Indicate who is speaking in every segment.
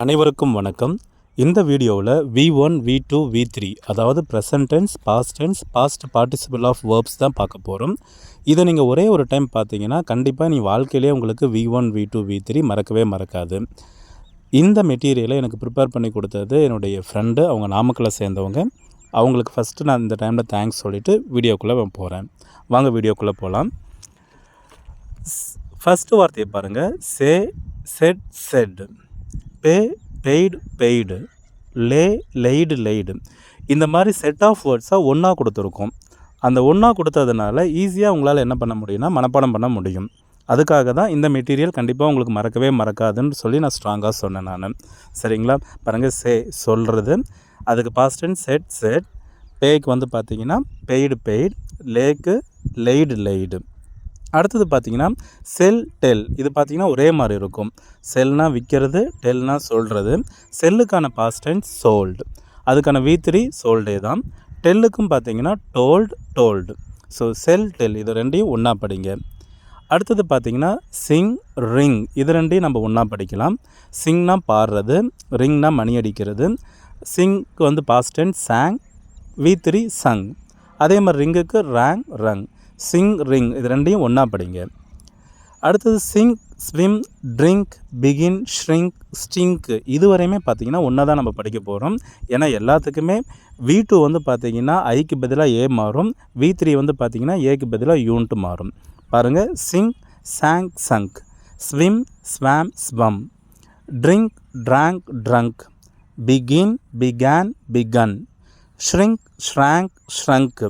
Speaker 1: அனைவருக்கும் வணக்கம். இந்த வீடியோவில் V1, V2, V3 அதாவது present tense, past tense, past participle of verbs தான் பார்க்க போகிறோம். இதை நீங்கள் ஒரே ஒரு டைம் பார்த்தீங்கன்னா கண்டிப்பாக நீ வாழ்க்கையிலே உங்களுக்கு V1, V2, V3 மறக்கவே மறக்காது. இந்த மெட்டீரியலை எனக்கு ப்ரிப்பேர் பண்ணி கொடுத்தது என்னுடைய ஃப்ரெண்டு, அவங்க நாமக்கலை சேர்ந்தவங்க. அவங்களுக்கு ஃபஸ்ட்டு நான் இந்த டைமில் தேங்க்ஸ் சொல்லிவிட்டு வீடியோக்குள்ளே போகிறேன். வாங்க வீடியோக்குள்ளே போகலாம். ஃபஸ்ட்டு வார்த்தையை பாருங்கள். சே, செட், செட், பே, பெய்டு, பெய்டு, லே, லைடு, லைடு. இந்த மாதிரி செட் ஆஃப் வேர்ட்ஸாக ஒன்றா கொடுத்துருக்கோம். அந்த ஒன்றா கொடுத்ததுனால ஈஸியாக உங்களால் என்ன பண்ண முடியும்னா மனப்பாடம் பண்ண முடியும். அதுக்காக தான் இந்த மெட்டீரியல் கண்டிப்பாக உங்களுக்கு மறக்கவே மறக்காதுன்னு சொல்லி நான் ஸ்ட்ராங்காக சொன்னேன் நான். சரிங்களா? பாருங்கள், சே சொல்கிறது, அதுக்கு பாஸ்ட் டென்ஸ் செட், செட், பேக்கு வந்து பார்த்திங்கன்னா பெய்டு, பெய்டு, லேக்கு லைடு, லைடு. அடுத்தது பார்த்திங்கன்னா செல், டெல். இது பார்த்திங்கன்னா ஒரே மாதிரி இருக்கும். செல்னால் விற்கிறது, டெல்னால் சொல்கிறது. செல்லுக்கான பாஸ்ட் டென்ஸ் சோல்டு, அதுக்கான V3 சோல்டே தான். டெல்லுக்கும் பார்த்திங்கன்னா டோல்டு, டோல்டு. ஸோ செல், டெல் இது ரெண்டையும் ஒன்றா படிங்க. அடுத்தது பார்த்திங்கன்னா சிங், ரிங். இது ரெண்டையும் நம்ம ஒன்றா படிக்கலாம். சிங்னா பாடுறது, ரிங்னா மணி அடிக்கிறது. சிங்க்கு வந்து past tense song, V3 Sangh. அதே மாதிரி ரிங்குக்கு ரேங், ரங். சிங், ரிங் இது ரெண்டையும் ஒன்றா படிங்க. அடுத்தது Singh, swim, drink, begin, shrink, stink. இது வரையுமே பார்த்திங்கன்னா ஒன்றா தான் நம்ம படிக்க போகிறோம். ஏன்னா எல்லாத்துக்குமே V2 வந்து பார்த்திங்கன்னா ஐக்கு பதிலாக ஏ மாறும், V3 வந்து பார்த்திங்கன்னா ஏக்கு பதிலாக யூன்ட்டு மாறும். பாருங்கள், sing, sang, sung, swim, swam, swum, drink, drank, drunk, begin, began, begun, shrink, shrank, shrunk,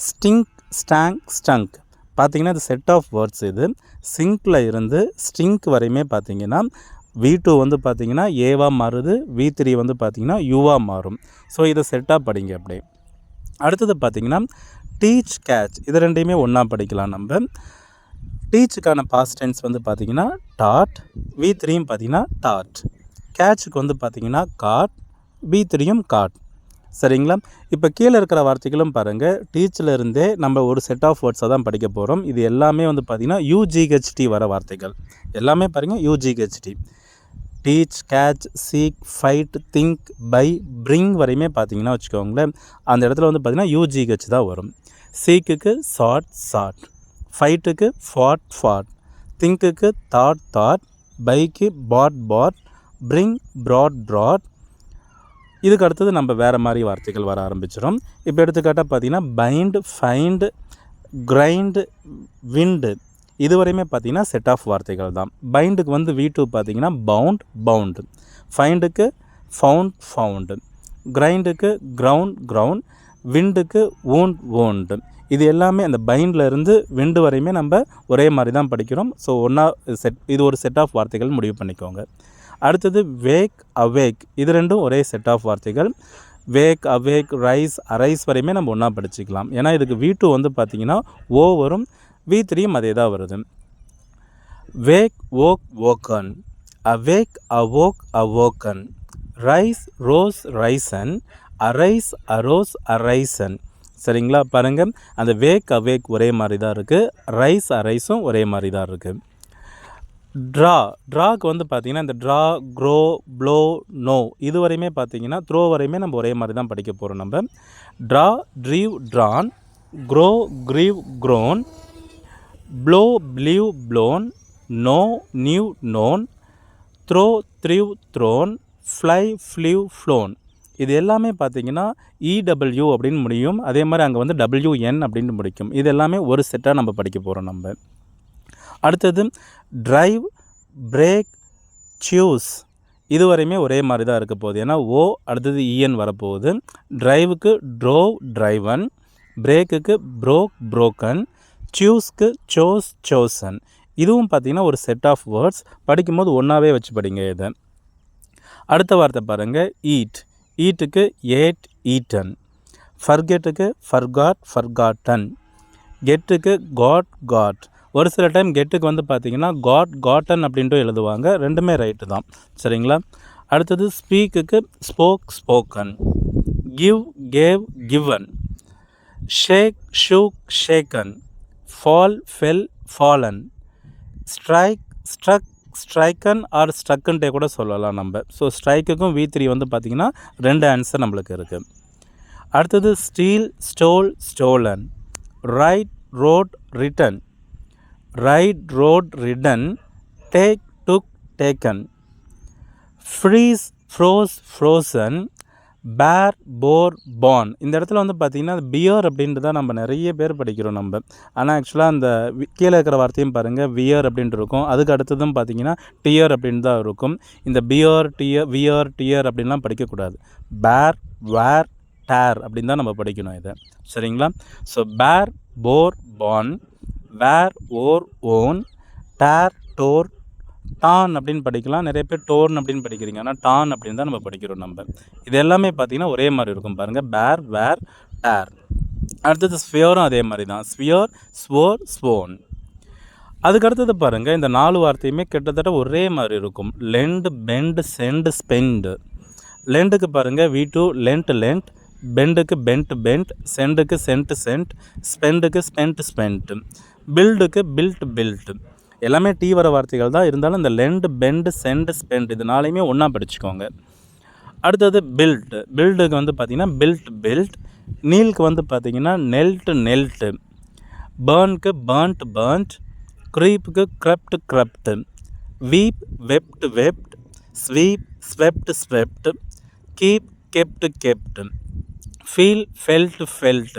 Speaker 1: stink, stank, stunk. பார்த்திங்கன்னா இது செட் ஆஃப் வேர்ட்ஸ். இது சிங்கில் இருந்து ஸ்டிங்க் வரையுமே பார்த்திங்கன்னா V2 வந்து பார்த்திங்கன்னா ஏவாக மாறுது, V3 வந்து பார்த்திங்கன்னா யூவாக மாறும். ஸோ இதை செட்டாக படிங்க அப்படியே. அடுத்தது பார்த்திங்கன்னா டீச், கேட்ச். இது ரெண்டையுமே ஒன்றா படிக்கலாம் நம்ம. டீச்சுக்கான பாஸ்ட் டென்ஸ் வந்து பார்த்திங்கன்னா டாட், V3யும் பார்த்திங்கன்னா டாட். கேட்சுக்கு வந்து பார்த்திங்கன்னா காட், V3யும் காட். சரிங்களா? இப்போ கீழே இருக்கிற வார்த்தைகளும் பாருங்கள். டீச்சில் இருந்தே நம்ம ஒரு செட் ஆஃப் வேர்ட்ஸை தான் படிக்க போகிறோம். இது எல்லாமே வந்து பார்த்திங்கன்னா UGHT வர வார்த்தைகள் எல்லாமே பாருங்கள். UGHT. Teach, catch, seek, fight, think, buy, bring வரையுமே பார்த்திங்கன்னா வச்சுக்கோங்களேன், அந்த இடத்துல வந்து பார்த்திங்கன்னா UGH தான் வரும். சீக்குக்கு சாட், சாட், ஃபைட்டுக்கு ஃபாட், ஃபாட், திங்க்குக்கு தாட், தாட், பைக்கு bought, bought, bring, brought, brought. இதுக்கு அடுத்தது நம்ம வேறு மாதிரி வார்த்தைகள் வர ஆரம்பிச்சிடும். இப்போ எடுத்துக்காட்டால் பார்த்திங்கன்னா பைண்டு, ஃபைண்டு, கிரைண்டு, விண்டு. இது வரையுமே பார்த்திங்கன்னா செட் ஆஃப் வார்த்தைகள் தான். பைண்டுக்கு வந்து V2 பார்த்திங்கன்னா பவுண்ட், பவுண்டு. ஃபைண்டுக்கு ஃபவுண்ட், ஃபவுண்டு. கிரைண்டுக்கு கிரவுண்ட், கிரவுண்ட். விண்டுக்கு வூண்ட், வூண்டு. இது எல்லாமே அந்த பைண்டில் இருந்து விண்டு வரையுமே நம்ம ஒரே மாதிரி தான் படிக்கிறோம். ஸோ ஒன்றா இது ஒரு செட் ஆஃப் வார்த்தைகள் முடிவு பண்ணிக்கோங்க. அடுத்தது வேக், அவேக். இது ரெண்டும் ஒரே செட் ஆஃப் வார்த்தைகள். வேக், அவேக், ரைஸ், அரைஸ் வரையுமே நம்ம ஒன்றா படிச்சுக்கலாம். ஏன்னா இதுக்கு V2 வந்து பார்த்திங்கன்னா ஓ வரும், V3யும் அதே தான் வருது. Wake, woke, woken. Awake, awoke, awoken. Rise, rose, risen. Arise, arose, arisen. சரிங்களா? பாருங்கள், அந்த வேக், அவேக் ஒரே மாதிரி தான் இருக்குது. ரைஸ், அரைஸும் ஒரே மாதிரி தான் இருக்குது. ட்ரா, ட்ராக்கு வந்து பார்த்திங்கன்னா இந்த ட்ரா, க்ரோ, ப்ளோ, நோ இது வரையுமே பார்த்திங்கன்னா த்ரோ வரையுமே நம்ம ஒரே மாதிரி தான் படிக்க போகிறோம். நம்ம draw, drew, drawn, grow, grew, grown, blow, blew, blown, know, knew, known, throw, threw, thrown, fly, flew, flown. இது எல்லாமே பார்த்திங்கன்னா EW அப்படின்னு முடியும். அதே மாதிரி அங்கே வந்து WN அப்படின்னு முடிக்கும். இது எல்லாமே ஒரு செட்டாக நம்ம படிக்க போகிறோம் நம்ம. அடுத்தது ட்ரைவ், பிரேக், சூஸ். இது வரையுமே ஒரே மாதிரி தான் இருக்க போகுது. ஏன்னா ஓ அடுத்தது EN வரப்போகுது. ட்ரைவுக்கு ட்ரோவ், ட்ரைவன். பிரேக்குக்கு ப்ரோக், ப்ரோக்கன். சூஸ்க்கு சோஸ், சோசன். இதுவும் பார்த்திங்கன்னா ஒரு செட் ஆஃப் வேர்ட்ஸ். படிக்கும்போது ஒன்றாவே வச்சு படிங்க இதை. அடுத்த வார்த்தை பாருங்கள், ஈட். ஈட்டுக்கு ஏட், ஈட்டன். ஃபர்கெட்டுக்கு ஃபர்காட், ஃபர்காட்டன். கெட்டுக்கு காட், காட். ஒரு சில டைம் கெட்டுக்கு வந்து பார்த்திங்கன்னா காட், காட்டன் அப்படின்ட்டு எழுதுவாங்க. ரெண்டுமே ரைட்டு தான். சரிங்களா? அடுத்தது ஸ்பீக்குக்கு spoke, spoken. Give, gave, given. Shake, shook, shaken. Fall, fell, fallen. Strike, struck, stricken or ஸ்ட்ரக்குன்ட்டே கூட சொல்லலாம் நம்ம. ஸோ ஸ்ட்ரைக்குக்கும் V3 வந்து பார்த்திங்கன்னா 2 ஆன்சர் நம்மளுக்கு இருக்குது. அடுத்தது steal, stole, stolen, ride, road, ridden, write, road, written, take, took, taken, freeze, froze, frozen, bear, bore, born. இந்த இடத்துல வந்து பார்த்திங்கன்னா பியர் அப்படின்ட்டு தான் நம்ம நிறைய பேர் படிக்கிறோம் நம்ம. ஆனால் ஆக்சுவலாக அந்த கீழே இருக்கிற வார்த்தையும் பாருங்கள், வியர் அப்படின்ட்டு இருக்கும். அதுக்கு அடுத்ததும் பார்த்திங்கன்னா டியர் அப்படின்னு தான் இருக்கும். இந்த பியர், டியர், வியர், டியர் அப்படின்லாம் படிக்கக்கூடாது. பேர், வேர், டேர் அப்படின்னு தான் நம்ம படிக்கணும் இதை. சரிங்களா? ஸோ பேர், போர், பார்ன், வேர், ஓர், ஓன், டேர், டோர், டான் அப்படின்னு படிக்கலாம். நிறைய பேர் டோர்ன் அப்படின்னு படிக்கிறீங்க. ஆனால் டான் அப்படின்னு தான் நம்ம படிக்கிறோம் நம்ம. இது எல்லாமே பார்த்திங்கன்னா ஒரே மாதிரி இருக்கும் பாருங்கள். பேர், வேர், டேர். அடுத்தது ஸ்வியரும் அதே மாதிரி தான். Swear, sword, ஸ்வோன். அதுக்கு அடுத்தது பாருங்கள், இந்த 4 வார்த்தையுமே கிட்டத்தட்ட ஒரே மாதிரி இருக்கும். Lend, bend, send, spend. லெண்டுக்கு பாருங்கள் V2 லெண்ட், லெண்ட், பெண்டுக்கு பெண்ட், பெண்ட், சென்டுக்கு சென்ட், சென்ட், ஸ்பெண்டுக்கு ஸ்பெண்ட், ஸ்பெண்ட், பில்டுக்கு பில்ட், பில்ட். எல்லாமே டி வர வார்த்தைகள் தான். இருந்தாலும் இந்த லெண்ட், பெண்ட், சென்ட், ஸ்பெண்ட் இது 4யுமே ஒன்றா படிச்சுக்கோங்க. அடுத்தது பில்ட். பில்டுக்கு வந்து பார்த்திங்கன்னா பில்ட், பில்ட். நீலுக்கு வந்து பார்த்திங்கன்னா நெல்ட், நெல்ட்டு. பேர்னுக்கு பேர்ன்ட், பேர்ன்ட். க்ரீப்புக்கு crept, crept. Weep, wept, wept. Sweep, swept, swept. Keep, kept, kept. Feel, felt, felt.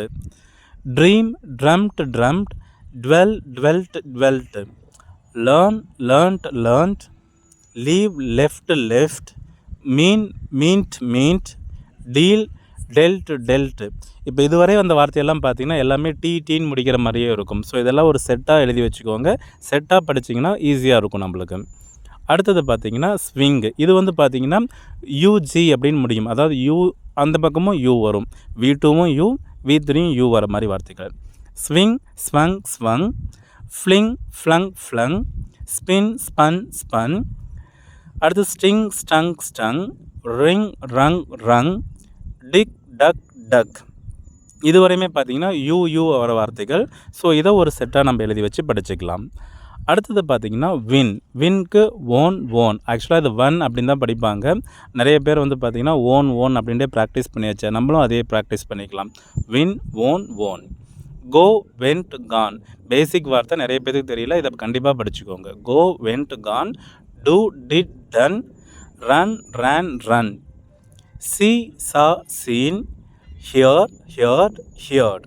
Speaker 1: Dream, dreamt, dreamt. Dwell, dwelt, dwelt. Learn, learnt, learnt. Leave, left, left. Mean, meant, meant. Deal, dealt, dealt. இப்போ இதுவரை அந்த வார்த்தையெல்லாம் பார்த்திங்கன்னா எல்லாமே டீன்னு முடிக்கிற மாதிரியே இருக்கும். ஸோ இதெல்லாம் ஒரு செட்டாக எழுதி வச்சுக்கோங்க. செட்டாக படிச்சிங்கன்னா ஈஸியாக இருக்கும் நம்மளுக்கு. அடுத்தது பார்த்திங்கன்னா ஸ்விங். இது வந்து பார்த்திங்கன்னா UG அப்படின்னு முடியும். அதாவது யூ அந்த பக்கமும் யூ வரும். V2வும் யூ, V3யும் யூ வர மாதிரி வார்த்தைகள். Swing, swung, swung. Fling, flung, flung. Spin, spun, spun. அடுத்து sting, stung, stung. Ring, rung, rung. Dig, dug, dug. இதுவரையுமே பார்த்திங்கன்னா யூ வர வார்த்தைகள். ஸோ இதை ஒரு செட்டாக நம்ம எழுதி வச்சு படிச்சுக்கலாம். அடுத்தது பார்த்திங்கன்னா வின்க்கு ஓன், ஓன். ஆக்சுவலாக இது ஒன் அப்படின்னு தான் படிப்பாங்க. நிறைய பேர் வந்து பார்த்திங்கன்னா ஓன் அப்படின்ட்டே ப்ராக்டிஸ் பண்ணியாச்சு. நம்மளும் அதே ப்ராக்டிஸ் பண்ணிக்கலாம். Win, won, won. Go, went, gone. Basic வார்த்தை நிறைய பேருக்கு தெரியல. இதை கண்டிப்பாக படிச்சுக்கோங்க. Go, went, gone. Do, did, done. Run, ran, run. see, saw, seen. hear, heard, heard.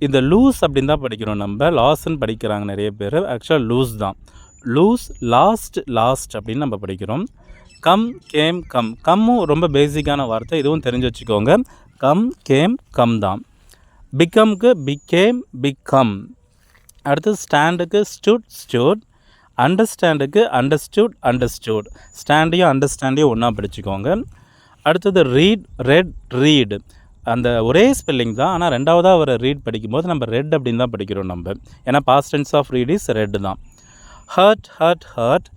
Speaker 1: இந்த லூஸ் அப்படின்னு தான் படிக்கிறோம் நம்ம. லாஸ்ன்னு படிக்கிறாங்க நிறைய பேர். ஆக்சுவலாக லூஸ் தான். லூஸ், லாஸ்ட், லாஸ்ட் அப்படின்னு நம்ம படிக்கிறோம். Come, came, come. கம்மும் ரொம்ப பேசிக்கான வார்த்தை. இதுவும் தெரிஞ்சு வச்சுக்கோங்க. கம், கேம், கம் தான். பிகம்க்கு பிகேம், பிகம். அடுத்து ஸ்டாண்டுக்கு ஸ்டுட், ஸ்டுட். அண்டர்ஸ்டாண்டுக்கு அண்டர்ஸ்டுட், அண்டர்ஸ்டுட். ஸ்டாண்டையும் அண்டர்ஸ்டாண்டையும் ஒன்றா படிச்சுக்கோங்க. அடுத்தது ரீட், ரெட், ரீடு. அந்த ஒரே ஸ்பெல்லிங் தான். ஆனால் ரெண்டாவதாக வர ரீட் படிக்கும்போது நம்ம ரெட் அப்படின்னு தான் படிக்கிறோம் நம்ம. ஏன்னா past tense of read is read தான். Hurt, hurt, hurt.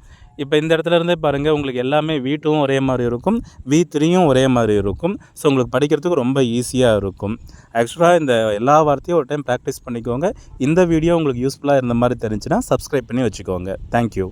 Speaker 1: இப்போ இந்த இடத்துல இருந்தே பாருங்கள், உங்களுக்கு எல்லாமே V2வும் ஒரே மாதிரி இருக்கும், V3யும் ஒரே மாதிரி இருக்கும். ஸோ உங்களுக்கு படிக்கிறதுக்கு ரொம்ப ஈஸியாக இருக்கும். ஆக்சுவலாக இந்த எல்லா வார்த்தையும் ஒரு டைம் ப்ராக்டிஸ் பண்ணிக்கோங்க. இந்த வீடியோ உங்களுக்கு யூஸ்ஃபுல்லாக இருந்த மாதிரி தெரிஞ்சுன்னா சப்ஸ்கிரைப் பண்ணி வச்சுக்கோங்க. தேங்க்யூ.